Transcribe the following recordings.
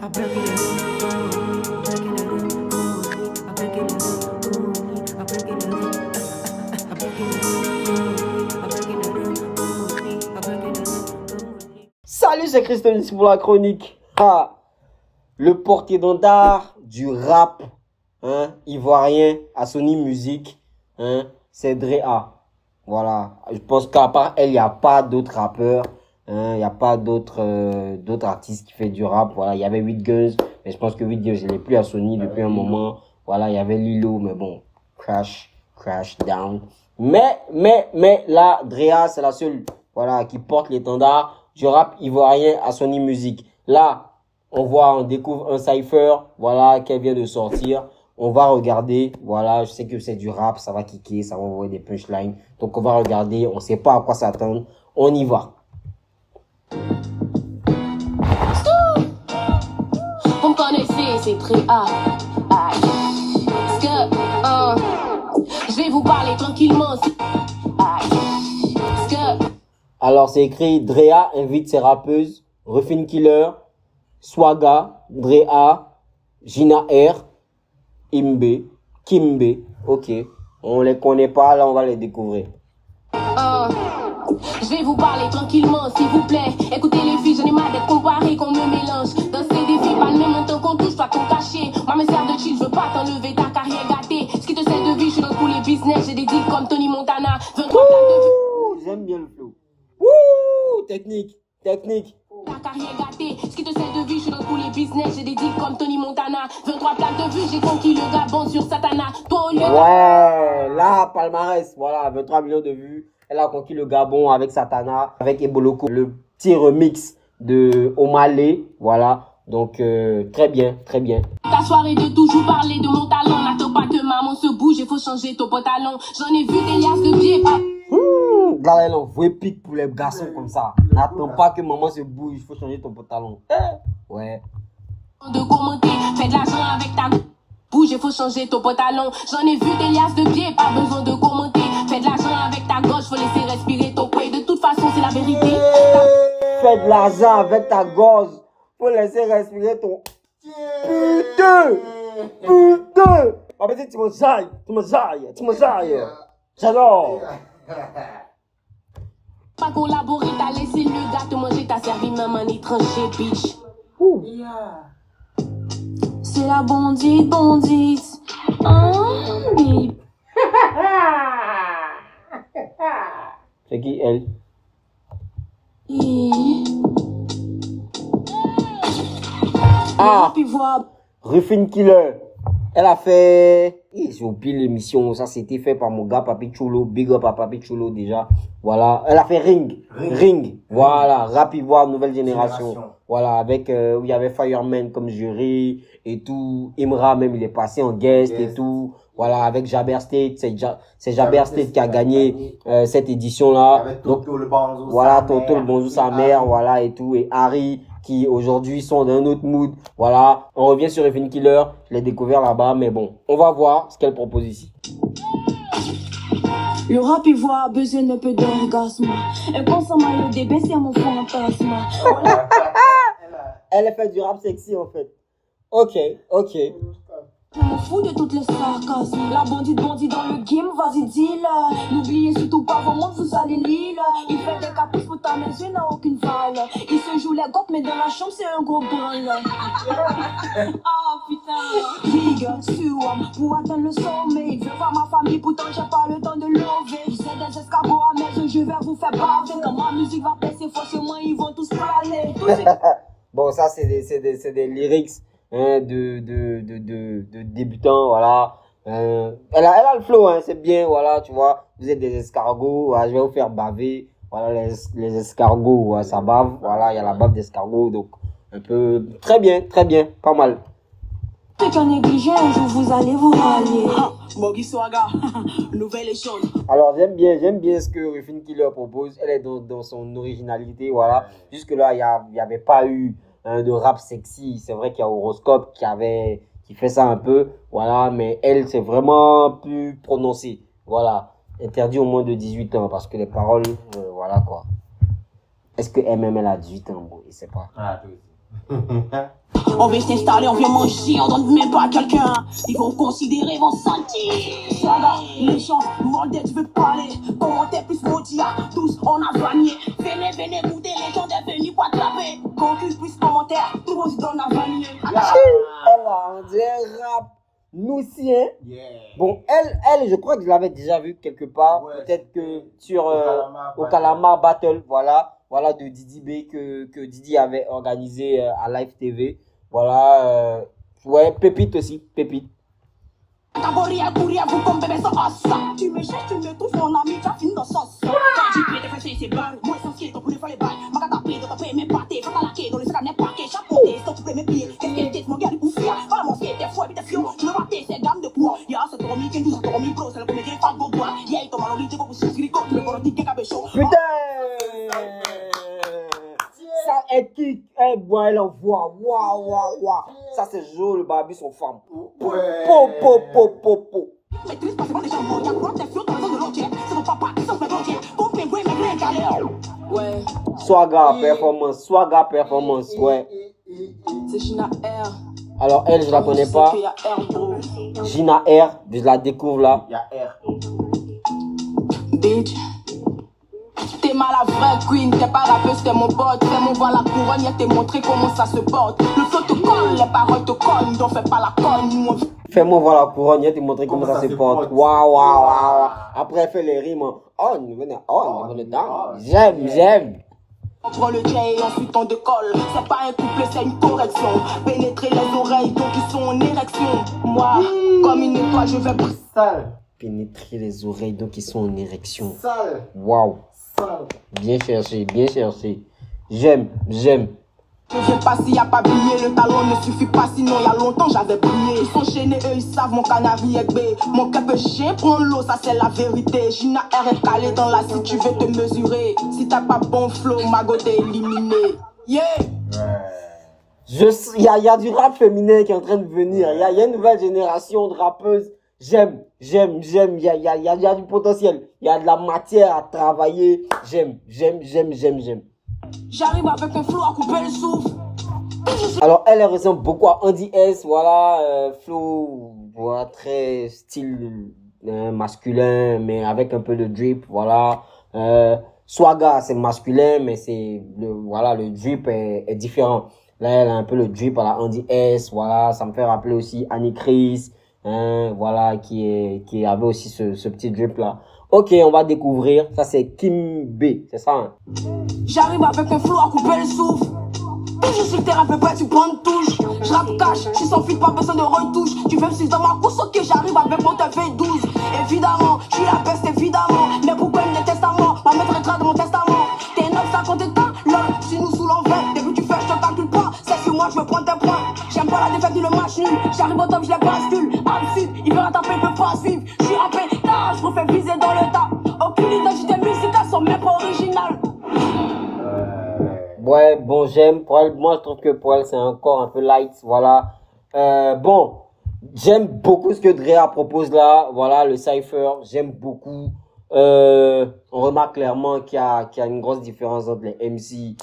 Salut, c'est Christophe ici pour la chronique. Le porte-étendard du rap ivoirien à Sony Music, c'est Drea. Voilà, je pense qu'à part elle, il n'y a pas d'autres rappeurs. Il n'y a pas d'autres artistes qui fait du rap. Voilà, il y avait 8 Guns, mais je pense que 8 Guns, il n'est plus à Sony depuis un moment. Voilà, il y avait Lilo, mais bon, crash down. Mais là, Drea, c'est la seule, voilà, qui porte l'étendard du rap ivoirien à Sony Music. Là, on découvre un cypher, voilà, qu'elle vient de sortir. On va regarder, voilà, je sais que c'est du rap, ça va kicker, ça va envoyer des punchlines. Donc on va regarder, on sait pas à quoi s'attendre. On y va. Vous me connaissez, c'est très je vais vous parler tranquillement. Alors c'est écrit Drea invite ses rappeuses, Ruffin Killer, Swaga, Drea, Gina R, Imbe, Kimbe. Ok, on les connaît pas, là on va les découvrir. Je vais vous parler tranquillement, s'il vous plaît. Écoutez les filles, j'en ai marre d'être comparé, qu'on me mélange. Dans ces défis, pas le même temps qu'on touche, pas qu'on caché. Moi, me sert de chill, je veux pas t'enlever ta carrière gâtée. Ce qui te sert de vie, je suis dans tous les business. J'ai des deals comme Tony Montana. 23 plaques de vue. J'aime bien le flow. Wouh, technique. Ta carrière gâtée. Ce qui te sert de vie, je suis dans tous les business. J'ai des deals comme Tony Montana. 23 plaques de vue, j'ai conquis le Gabon sur Satana. Ouais, là, palmarès, voilà, 23 millions de vues. Elle a conquis le Gabon avec Satana, avec Eboloko, le petit remix de Omalé, voilà. Donc, très bien. Ta soirée de toujours parler de mon talent. N'attends pas que maman se bouge, il faut changer ton pantalon. J'en ai vu des liasses de pieds. Là, elle envoie pique pour les garçons comme ça. N'attends pas que maman se bouge, il faut changer ton pantalon. Ouais. De commenter, fais de l'argent avec ta bouge, il faut changer ton pantalon. J'en ai vu des liasses de pieds, pas besoin de commenter. Fais de l'argent avec ta gauche, faut laisser respirer ton couille. De toute façon, c'est la vérité. Fais de l'argent avec ta gorge, faut laisser respirer ton... Putain. Ah mais tu me jailles. J'adore. Pas collaborer, t'as laissé le gars te manger, t'as servi même un étranger, bitch. C'est la bandite. Bip. C'est qui elle? Ruffin Killer. Elle a fait... J'ai oublié l'émission. Ça, c'était fait par mon gars, Papi Chulo. Big up à Papi Chulo, déjà. Voilà. Elle a fait Ring. Voilà. Rap Ivoire, nouvelle génération. Voilà. Avec, où il y avait Fireman comme jury et tout. Imra, même, il est passé en guest et tout. Voilà. Avec Jaber State. C'est Jaber State qui a gagné, cette édition-là. Donc, voilà. Toto le Bonjour, sa mère. Voilà. Et tout. Et Harry, qui aujourd'hui sont dans un autre mood. Voilà, on revient sur Ruffin Killer, je l'ai découvert là-bas, mais bon, on va voir ce qu'elle propose ici. Le rap ivoire a besoin d'un peu d'orgasme. Et pense à maillot DB, c'est mon fantasme. Voilà. Elle fait du rap sexy en fait. Ok. Je m'en fous de toutes les sarcasmes. La bandite dans le game, vas-y dis-le. N'oubliez surtout pas vos mondes, vous allez l'île. Il fait des caprices pour ta maison, n'a aucune valeur. Il se joue les gosses, mais dans la chambre, c'est un gros branle. Ah putain. Big sur pour atteindre le sommet. Je veux voir ma famille, pourtant j'ai pas le temps de lever. Vous êtes des escargots à mes je vais vous faire baver. Quand ma musique va passer, forcément ils vont tous parler. Bon, ça c'est des lyrics. De débutants, voilà. Elle a le flow, c'est bien, voilà, tu vois. Vous êtes des escargots, voilà, je vais vous faire baver. Voilà, les escargots, voilà, ça bave, voilà, il y a la bave d'escargot, donc un peu, très bien, pas mal. C'est qu'un négligé, un jour vous allez vous rallier. Mogi Swaga, nouvelle échange. Alors j'aime bien ce que Ruffin Killer propose. Elle est dans son originalité, voilà. Jusque là, il y avait pas eu de rap sexy. C'est vrai qu'il y a Horoscope qui fait ça un peu, voilà, mais elle c'est vraiment plus prononcé, voilà. Interdit au moins de 18 ans parce que les paroles, voilà quoi. Est-ce que MML a 18 ans? Bon, il sait pas. Ah, toi aussi. On veut s'installer, on vient manger, on donne même pas à quelqu'un. Ils vont considérer, vont sentir. Saga, les gens, demandez, tu veux parler. Commentaire plus maudit, tous on a soigné. Venez, venez goûter, les gens sont venus pour attraper. Concuse plus commentaire, tout le monde donne à vanille. Alors, on dirait rap. Nous aussi, hein. Yeah. Bon, elle, je crois que je l'avais déjà vue quelque part. Ouais, Peut-être que sur au Calamar Calamar Battle, voilà, de Didi B que Didi avait organisé à Live TV. Voilà, ouais, Pépite aussi, Pépite. Caboria, courir, vous comme bébé sans os. Tu me cherches, tu me trouves, mon ami, tu as fini dans sauce. J'ai pris des fâchés, c'est barre. Moi, essentiel, ton poulet, fallait bail. Ma carte à paix, dans ta paix, mes pâtés, faut la quai, dans les sacs, n'est pas quai, chapeauté, sans couper mes pieds. Qu'est-ce qu'elle était, mon gars, du coup, fier. Voilà, mon fier, t'es fou, et t'es fion. Tu me rater, c'est gamme de poids. Y'a, c'est ton ami, qui nous a ton ami, bro, c'est le premier qui est fan de bois. Y'a, il tombe à l'origine, pour vous suivre, tu me prends un ticket, cabécho. Putain! Ça est kick, elle boit, elle envoie. Waouh. Ça, c'est Joe, le Barbie, son femme. Ouais. Po. Maîtrise pas, c'est pas des gens morts. Y'a quoi, t'es fion, t'as besoin de l'autre. C'est ton papa qui s'en fait l'autre. Ton pingouin, mais rien qu'à ouais. Swaga performance, ouais. C'est Gina R. Alors, elle, je la connais pas. Gina R, je la découvre là. Il y a R. Bitch. T'es mal la vraie queen, t'es pas rappeuse, t'es mon pote. Fais mon voir la couronne, y'a t'es montré comment ça se porte. Le flow te colle, les paroles te collent, donc fais pas la conne. Fais-moi voir la couronne, y'a te montrer comment ça se porte. Waouh. Après, elle fait les rimes. On venait down. J'aime. Entre le J et ensuite on décolle. C'est pas un couplet, c'est une correction. Pénétrer les oreilles, donc ils sont en érection. Moi, comme une étoile, je vais briser. Sale. Pénétrer les oreilles, donc ils sont en érection. Sale. Waouh. Sale. Bien cherché. J'aime. Je viens pas s'il y a pas brillé, le talent ne suffit pas, sinon il y a longtemps j'avais brillé. Ils sont chaînés, eux ils savent mon canari est bé. Mon cœur peut chien, prends l'eau, ça c'est la vérité. Gina R est calé dans la si tu veux te mesurer. Si t'as pas bon flow, Mago t'es éliminé. Yeah! Il y a du rap féminin qui est en train de venir. Il y a une nouvelle génération de rappeuses. J'aime. Il y a du potentiel. Il y a de la matière à travailler. J'aime. J'arrive avec un flow à couper le souffle. Alors, elle ressemble beaucoup à Andy S. Voilà, flow, voilà, très style masculin, mais avec un peu de drip. Voilà. Swaga, c'est masculin, mais le drip est différent. Là, elle a un peu le drip à la Andy S. Voilà, ça me fait rappeler aussi Annie Chris. Voilà, qui avait aussi ce petit drip là. Ok, on va découvrir. Ça, c'est Kim B. C'est ça, hein? J'arrive avec un flow à couper le souffle. Toujours sur le terrain, peu près, tu prends une touche. Je rappe cash, je suis sans fil, pas besoin de retouche. Tu veux me suivre dans ma course, ok, j'arrive avec mon TV12. Évidemment, je suis la peste, évidemment. Mais pourquoi le testament? Ma maître est de mon testament. T'es 950 états, lol, si nous sous l'envers. Dès que tu fais, je te calcule pas. C'est sur moi, je veux prendre tes points. J'aime pas la défaite ni le match nul. J'arrive au top, je les bascule. Abside, il veut rattraper, il peut pas suivre. Je suis rappé, je me fais viser dans le tas. Aucune identité musicale, sont même pas originales. Ouais, bon, j'aime. Pour elle, moi, je trouve que pour elle, c'est encore un peu light. Voilà. Bon, j'aime beaucoup ce que Drea propose là. Voilà, le cypher. J'aime beaucoup. On remarque clairement qu'il y a une grosse différence entre les MC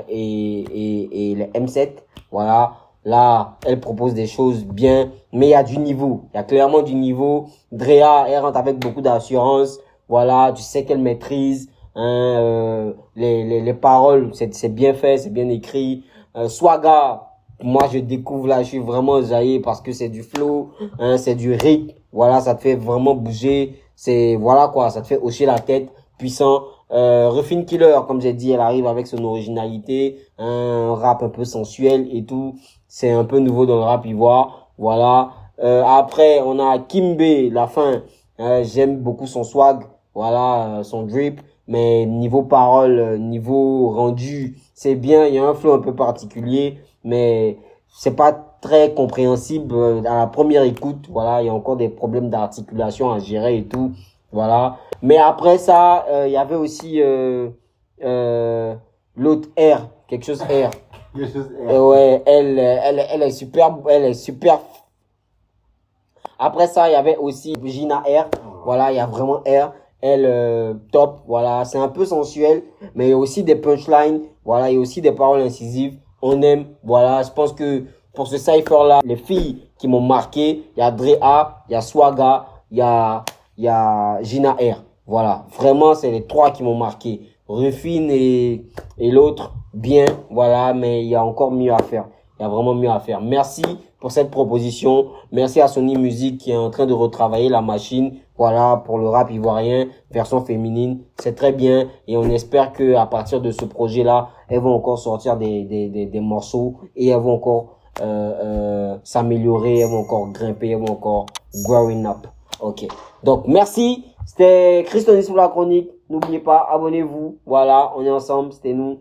et les M7. Voilà. Là, elle propose des choses bien, mais il y a du niveau. Il y a clairement du niveau. Drea, elle rentre avec beaucoup d'assurance. Voilà, tu sais qu'elle maîtrise. Les paroles, c'est bien fait, c'est bien écrit. Swaga, moi je découvre là, je suis vraiment jailli parce que c'est du flow, c'est du rythme. Voilà, ça te fait vraiment bouger. C'est voilà quoi, ça te fait hocher la tête, puissant. Ruffin Killer, comme j'ai dit, elle arrive avec son originalité, un rap un peu sensuel et tout. C'est un peu nouveau dans le rap ivoire. Voilà. Après, on a Kimbe, la fin. J'aime beaucoup son swag. Voilà, son drip. Mais niveau parole, niveau rendu, c'est bien. Il y a un flow un peu particulier, mais c'est pas très compréhensible à la première écoute. Voilà, il y a encore des problèmes d'articulation à gérer et tout. Voilà. Mais après ça, il y avait aussi l'autre R, quelque chose R. Ouais, elle est super, Après ça, il y avait aussi Gina R. Voilà, il y a vraiment R. Elle, top. Voilà, c'est un peu sensuel, mais il y a aussi des punchlines. Voilà, il y a aussi des paroles incisives. On aime. Voilà, je pense que pour ce cypher-là, les filles qui m'ont marqué, il y a Drea, il y a Swaga, il y a Gina R. Voilà, vraiment, c'est les 3 qui m'ont marqué. Rufine et l'autre, bien, voilà, mais il y a encore mieux à faire. Il y a vraiment mieux à faire. Merci pour cette proposition. Merci à Sony Music qui est en train de retravailler la machine. Voilà, pour le rap ivoirien, version féminine. C'est très bien. Et on espère que à partir de ce projet-là, elles vont encore sortir des morceaux et elles vont encore s'améliorer, elles vont encore grimper, elles vont encore growing up. Ok. Donc, merci. C'était Christonis pour la chronique. N'oubliez pas, abonnez-vous. Voilà, on est ensemble. C'était nous.